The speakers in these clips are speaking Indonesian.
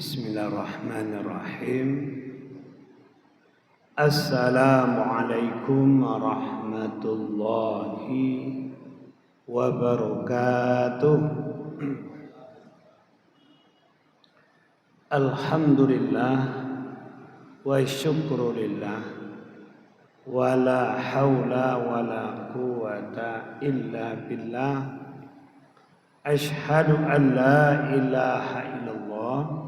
Bismillahirrahmanirrahim. Assalamualaikum warahmatullahi wabarakatuh. Alhamdulillah wa syukrulillah wa la hawla wa la quwwata illa billah. Ashhadu an la ilaha illallah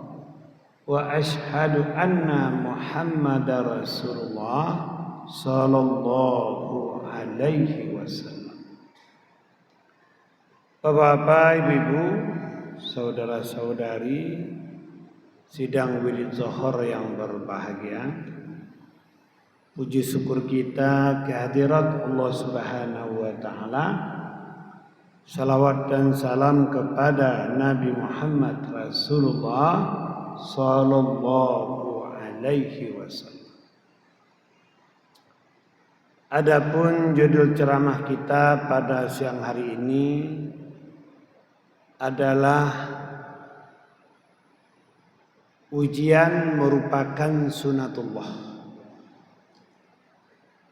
wa ashhadu anna Muhammadar Rasulullah sallallahu alaihi wasallam. Bapak-bapak, ibu-ibu, saudara-saudari sidang wirid zuhur yang berbahagia, puji syukur kita kehadirat Allah Subhanahu wa taala. Salawat dan salam kepada Nabi Muhammad Rasulullah sallallahu alaihi wasallam. Adapun judul ceramah kita pada siang hari ini adalah ujian merupakan sunatullah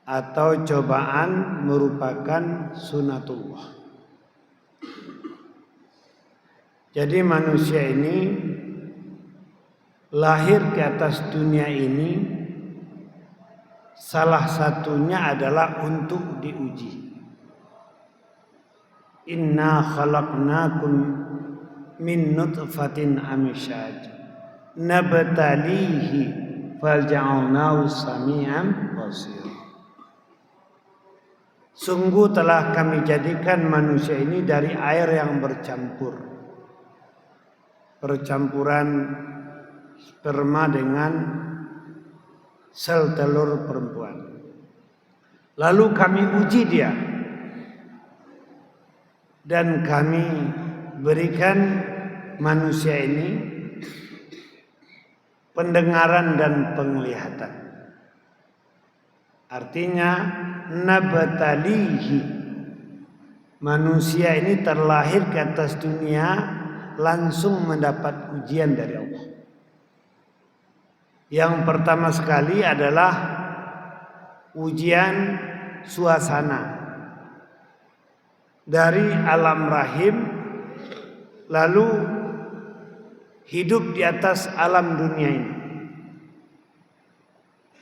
atau cobaan merupakan sunatullah. Jadi manusia ini lahir ke atas dunia ini salah satunya adalah untuk diuji. Inna khalaqnakum min nutfatin amsyaj nabtalihi falja'alnahu sami'an basir. Sungguh telah kami jadikan manusia ini dari air yang bercampur, percampuran sperma dengan sel telur perempuan. Lalu kami uji dia dan kami berikan manusia ini pendengaran dan penglihatan. Artinya nabatalihi, manusia ini terlahir ke atas dunia langsung mendapat ujian dari Allah. Yang pertama sekali adalah ujian suasana dari alam rahim, lalu hidup di atas alam dunia ini.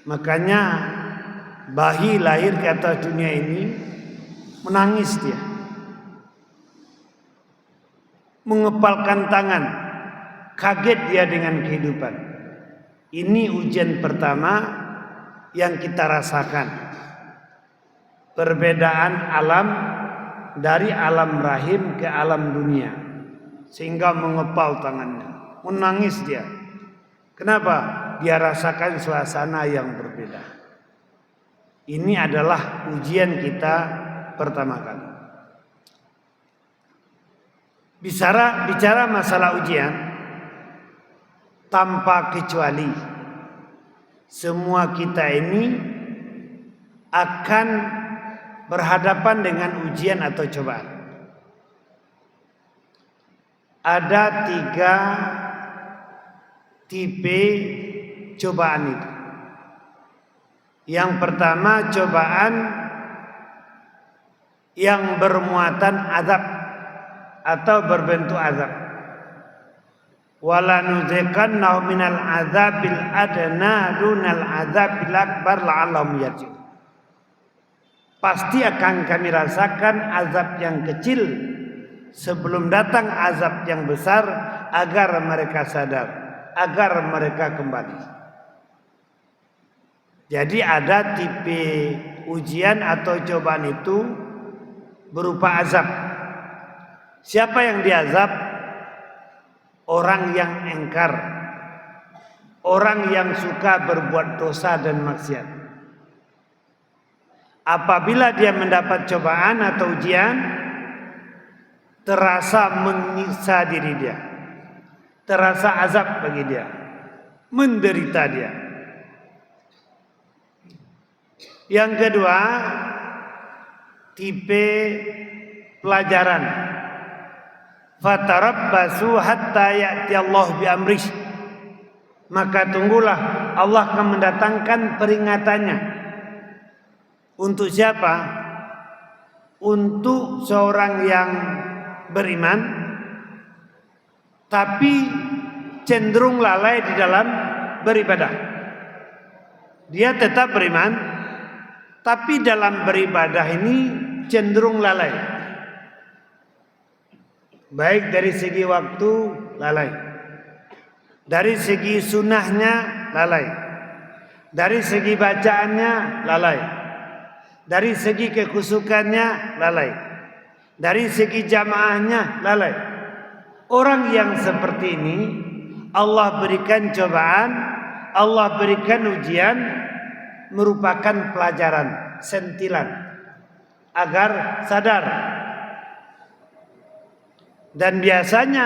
Makanya bayi lahir ke atas dunia ini menangis dia, mengepalkan tangan, kaget dia dengan kehidupan. Ini ujian pertama yang kita rasakan. Perbedaan alam dari alam rahim ke alam dunia, sehingga mengepal tangannya, menangis dia. Kenapa? Dia rasakan suasana yang berbeda. Ini adalah ujian kita pertama kali. Bicara masalah ujian, tanpa kecuali semua kita ini akan berhadapan dengan ujian atau cobaan. Ada 3 tipe cobaan itu. Yang pertama, cobaan yang bermuatan azab atau berbentuk azab. Wala nuziqannahu minal azabil adna dunal azabil akbar la'allahum yarji'un. Pasti akan kami rasakan azab yang kecil sebelum datang azab yang besar, agar mereka sadar, agar mereka kembali. Jadi ada tipe ujian atau cobaan itu berupa azab. Siapa yang diazab? Orang yang engkar, orang yang suka berbuat dosa dan maksiat. Apabila dia mendapat cobaan atau ujian, terasa menyiksa diri dia, terasa azab bagi dia, menderita dia. Yang kedua, tipe pelajaran. Fatarabbasu hatta ya'ti Allah bi amrih. maka tunggulah Allah akan mendatangkan peringatannya. Untuk siapa? Untuk seorang yang beriman tapi cenderung lalai di dalam beribadah. Dia tetap beriman, tapi dalam beribadah ini cenderung lalai. Baik dari segi waktu lalai, dari segi sunnahnya lalai, dari segi bacaannya lalai, dari segi kekhusukannya lalai, dari segi jamaahnya lalai. Orang yang seperti ini Allah berikan cobaan, Allah berikan ujian, merupakan pelajaran, sentilan agar sadar. Dan biasanya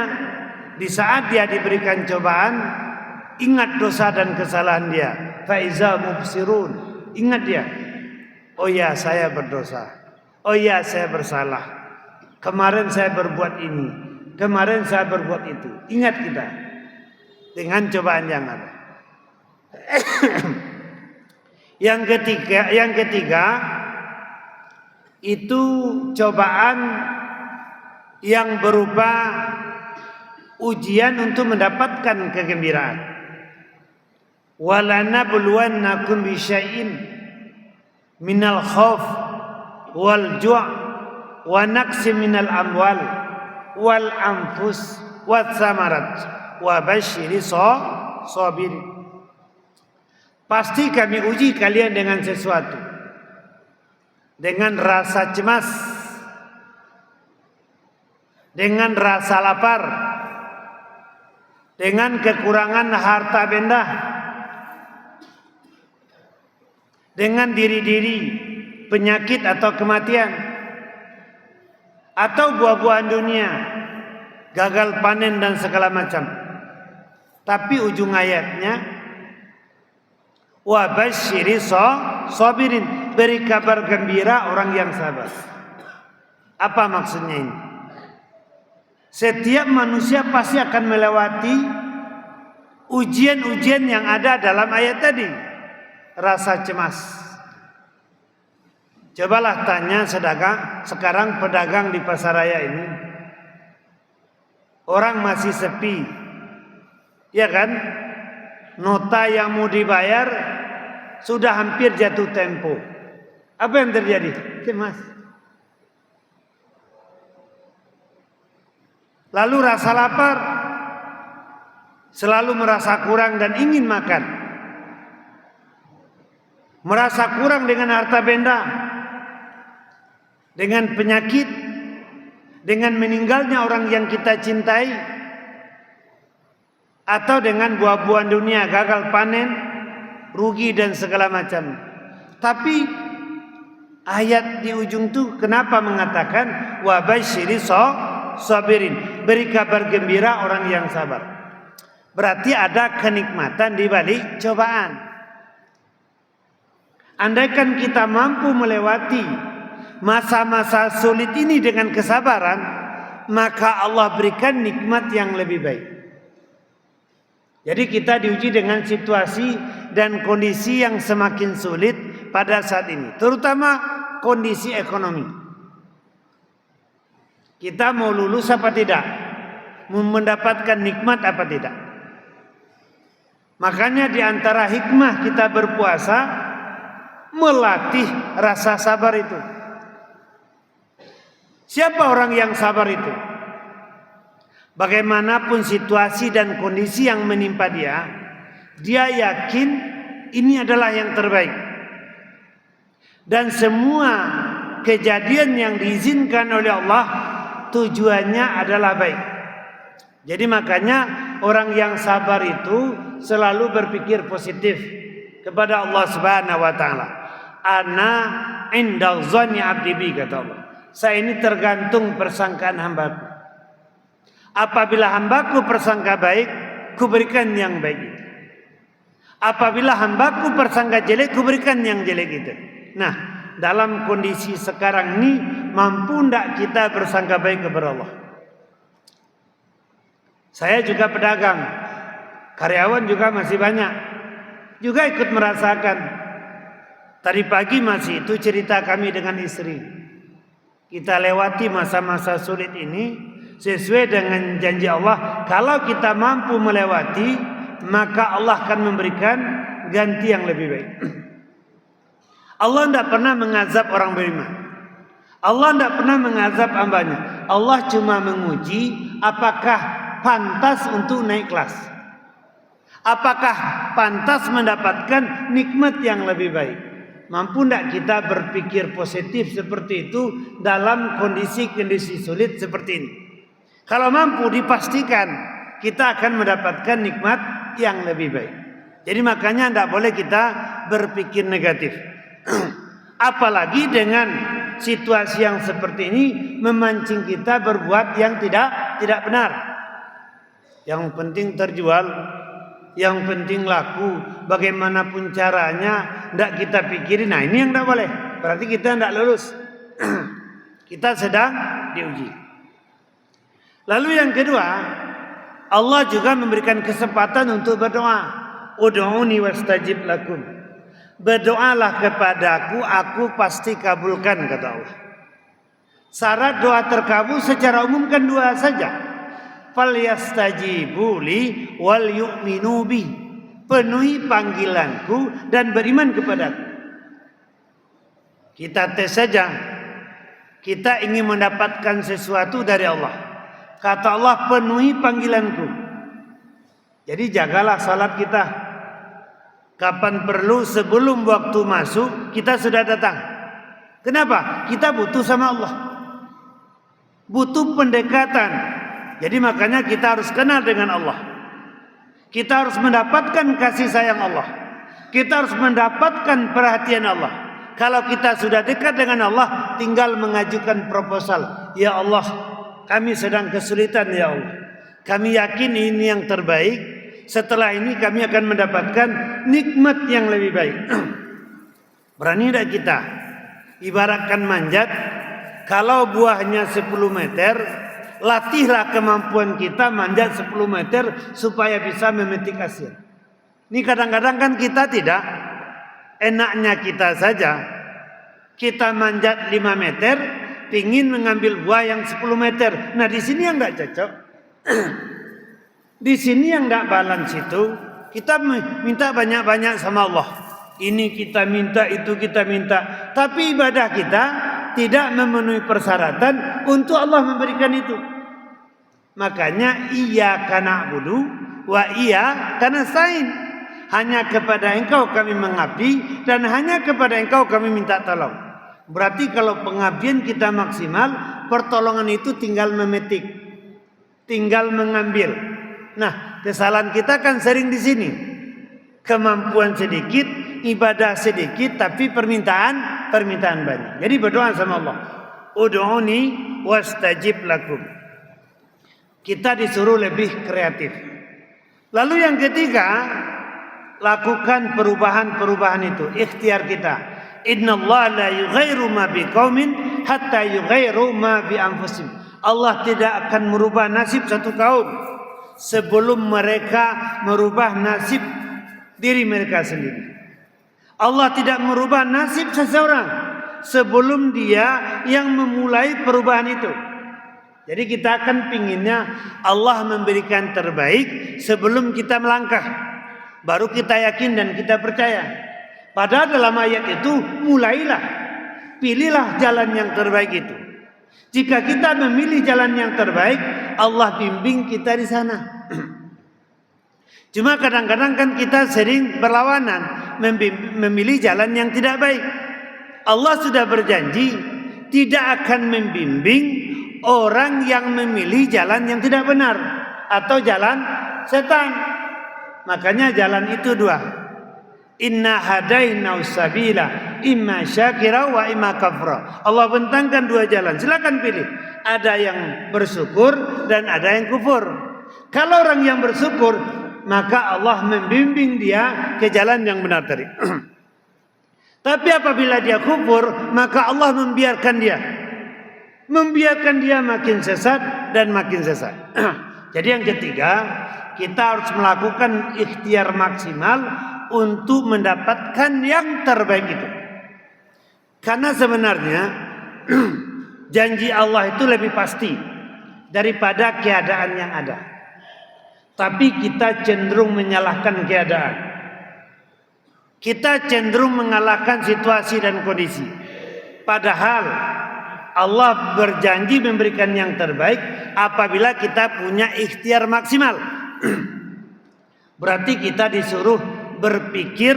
di saat dia diberikan cobaan, ingat dosa dan kesalahan dia. Faiza mubsirun, ingat dia. Oh ya, saya berdosa. Oh ya, saya bersalah. Kemarin saya berbuat ini, kemarin saya berbuat itu. Ingat kita dengan cobaan yang ada. Yang ketiga itu cobaan yang berupa ujian untuk mendapatkan kegembiraan. Walanabluwannakum bisyai'in minal khauf wal ju' wa naqsim minal amwal wal anfus wat samarat wa basyiris sabirin. Pasti kami uji kalian dengan sesuatu, dengan rasa cemas, dengan rasa lapar, dengan kekurangan harta benda, dengan diri-diri penyakit atau kematian, atau buah-buahan dunia, gagal panen dan segala macam. Tapi ujung ayatnya wa basyiris sabirin, beri kabar gembira orang yang sabar. Apa maksudnya ini? Setiap manusia pasti akan melewati ujian-ujian yang ada dalam ayat tadi. Rasa cemas. Cobalah tanya sekarang pedagang di pasaraya ini. Orang masih sepi. Ya kan? Nota yang mau dibayar sudah hampir jatuh tempo. Apa yang terjadi? Cemas. Lalu rasa lapar, selalu merasa kurang dan ingin makan. Merasa kurang dengan harta benda, dengan penyakit, dengan meninggalnya orang yang kita cintai, atau dengan buah-buahan dunia, gagal panen, rugi dan segala macam. Tapi ayat di ujung itu kenapa mengatakan wa basyiris sabirin, beri kabar gembira orang yang sabar. Berarti ada kenikmatan di balik cobaan. Andaikan kita mampu melewati masa-masa sulit ini dengan kesabaran, maka Allah berikan nikmat yang lebih baik. Jadi kita diuji dengan situasi dan kondisi yang semakin sulit pada saat ini, terutama kondisi ekonomi. Kita mau lulus apa tidak? Mau mendapatkan nikmat apa tidak? Makanya di antara hikmah kita berpuasa, melatih rasa sabar itu. Siapa orang yang sabar itu? Bagaimanapun situasi dan kondisi yang menimpa dia, dia yakin ini adalah yang terbaik. Dan semua kejadian yang diizinkan oleh Allah tujuannya adalah baik. Jadi makanya orang yang sabar itu selalu berpikir positif kepada Allah Subhanahu wa taala. Ana inda dhanni 'abdi bi, kata Allah. Saya ini tergantung persangkaan hambaku. Apabila hambaku persangka baik, kuberikan yang baik itu. Apabila hambaku persangka jelek, kuberikan yang jelek itu. Nah, dalam kondisi sekarang ini, mampu tidak kita bersangka baik kepada Allah? Saya juga pedagang. Karyawan juga masih banyak, juga ikut merasakan. Tadi pagi masih itu cerita kami dengan istri. Kita lewati masa-masa sulit ini sesuai dengan janji Allah. Kalau kita mampu melewati, maka Allah akan memberikan ganti yang lebih baik. Allah tidak pernah mengazab orang beriman. Allah tidak pernah mengazab hambanya. Allah cuma menguji apakah pantas untuk naik kelas. Apakah pantas mendapatkan nikmat yang lebih baik. Mampu tidak kita berpikir positif seperti itu dalam kondisi-kondisi sulit seperti ini? Kalau mampu, dipastikan kita akan mendapatkan nikmat yang lebih baik. Jadi makanya tidak boleh kita berpikir negatif. Apalagi dengan situasi yang seperti ini memancing kita berbuat yang tidak benar. Yang penting terjual, yang penting laku, bagaimanapun caranya tidak kita pikirin. Nah ini yang tidak boleh. Berarti kita tidak lulus. Kita sedang diuji. Lalu yang kedua, Allah juga memberikan kesempatan untuk berdoa. Ud'uni wastajib lakum. Berdoalah kepadaku, aku pasti kabulkan, kata Allah. Syarat doa terkabul secara umum kan dua saja. Falyastajibu li wal yu'minu bi. Penuhi panggilanku dan beriman kepadaku. Kita tes saja. Kita ingin mendapatkan sesuatu dari Allah. Kata Allah, penuhi panggilanku. Jadi jagalah salat kita. Kapan perlu, sebelum waktu masuk kita sudah datang. Kenapa? Kita butuh sama Allah. Butuh pendekatan. Jadi makanya kita harus kenal dengan Allah. Kita harus mendapatkan kasih sayang Allah. Kita harus mendapatkan perhatian Allah. Kalau kita sudah dekat dengan Allah, tinggal mengajukan proposal. Ya Allah, kami sedang kesulitan ya Allah. Kami yakin ini yang terbaik. Setelah ini kami akan mendapatkan nikmat yang lebih baik. Berani tidak kita? Ibaratkan manjat. Kalau buahnya 10 meter, latihlah kemampuan kita manjat 10 meter supaya bisa memetik hasil. Ini kadang-kadang kan kita tidak. Enaknya kita saja. Kita manjat 5 meter, ingin mengambil buah yang 10 meter. Nah di sini yang tidak cocok. Di sini yang tidak balance itu, kita minta banyak-banyak sama Allah. Ini kita minta, itu kita minta. Tapi ibadah kita tidak memenuhi persyaratan untuk Allah memberikan itu. Makanya iyyaka na'budu wa iyyaka nasta'in. Hanya kepada Engkau kami mengabdi dan hanya kepada Engkau kami minta tolong. Berarti kalau pengabdian kita maksimal, pertolongan itu tinggal memetik, tinggal mengambil. Nah, kesalahan kita kan sering di sini. Kemampuan sedikit, ibadah sedikit, tapi permintaan banyak. Jadi berdoa sama Allah. Ud'uni wastajib lakum. Kita disuruh lebih kreatif. Lalu yang ketiga, lakukan perubahan-perubahan itu, ikhtiar kita. Innallaha la yughayyiru ma biqaumin hatta yughayyiru ma bi anfusihim. Allah tidak akan merubah nasib satu kaum sebelum mereka merubah nasib diri mereka sendiri. Allah tidak merubah nasib seseorang sebelum dia yang memulai perubahan itu. Jadi kita akan pinginnya Allah memberikan terbaik sebelum kita melangkah. Baru kita yakin dan kita percaya. Padahal dalam ayat itu mulailah, pilihlah jalan yang terbaik itu. Jika kita memilih jalan yang terbaik, Allah bimbing kita di sana. Cuma kadang-kadang kan kita sering berlawanan, memilih jalan yang tidak baik. Allah sudah berjanji tidak akan membimbing orang yang memilih jalan yang tidak benar atau jalan setan. Makanya jalan itu dua. Inna hadaina sabila imma syakira wa imma kafra. Allah bentangkan dua jalan, silakan pilih. Ada yang bersyukur dan ada yang kufur. Kalau orang yang bersyukur, maka Allah membimbing dia ke jalan yang benar tadi. Tapi apabila dia kufur, maka Allah membiarkan dia makin sesat dan makin sesat. Jadi yang ketiga, kita harus melakukan ikhtiar maksimal untuk mendapatkan yang terbaik itu. Karena sebenarnya janji Allah itu lebih pasti daripada keadaan yang ada. Tapi kita cenderung menyalahkan keadaan. Kita cenderung mengalahkan situasi dan kondisi. Padahal Allah berjanji memberikan yang terbaik apabila kita punya ikhtiar maksimal. Berarti kita disuruh berpikir,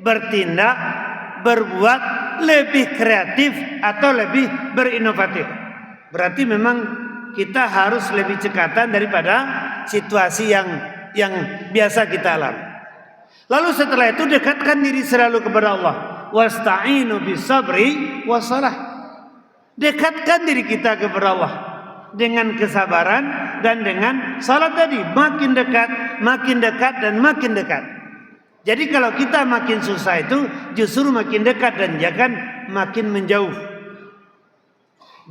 bertindak, berbuat lebih kreatif atau lebih berinovatif. Berarti memang kita harus lebih cekatan daripada situasi yang biasa kita alami. Lalu setelah itu dekatkan diri selalu kepada Allah. Wasta'inu bisabri wassalah. Dekatkan diri kita kepada Allah dengan kesabaran dan dengan salat tadi. Makin dekat dan makin dekat. Jadi kalau kita makin susah itu justru makin dekat dan jangan makin menjauh.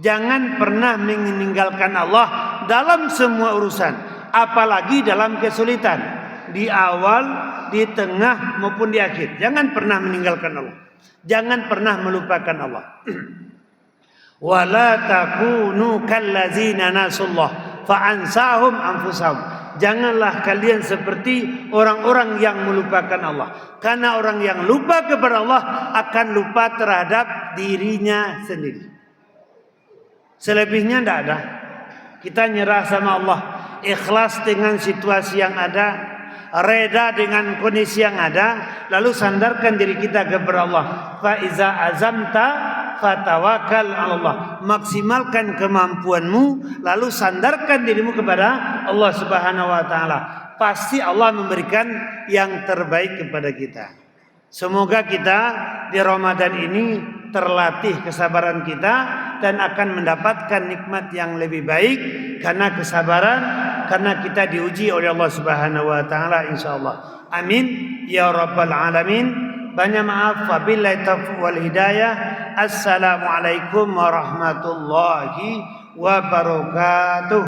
Jangan pernah meninggalkan Allah dalam semua urusan, apalagi dalam kesulitan, di awal, di tengah maupun di akhir. Jangan pernah meninggalkan Allah. Jangan pernah melupakan Allah. Wala takunu kallazina nasullah fa'ansahum anfusahum. Janganlah kalian seperti orang-orang yang melupakan Allah. Karena orang yang lupa kepada Allah akan lupa terhadap dirinya sendiri. Selebihnya tidak ada. Kita nyerah sama Allah, ikhlas dengan situasi yang ada, reda dengan kondisi yang ada, lalu sandarkan diri kita kepada Allah. Fa iza azamta fatawakal 'ala Allah. Maksimalkan kemampuanmu lalu sandarkan dirimu kepada Allah Subhanahu wa taala. Pasti Allah memberikan yang terbaik kepada kita. Semoga kita di Ramadan ini terlatih kesabaran kita dan akan mendapatkan nikmat yang lebih baik karena kesabaran, karena kita diuji oleh Allah Subhanahu wa taala insyaallah. Amin ya rabbal alamin. Banyak maaf, wabillahi taufiq wal hidayah. Assalamualaikum warahmatullahi wabarakatuh.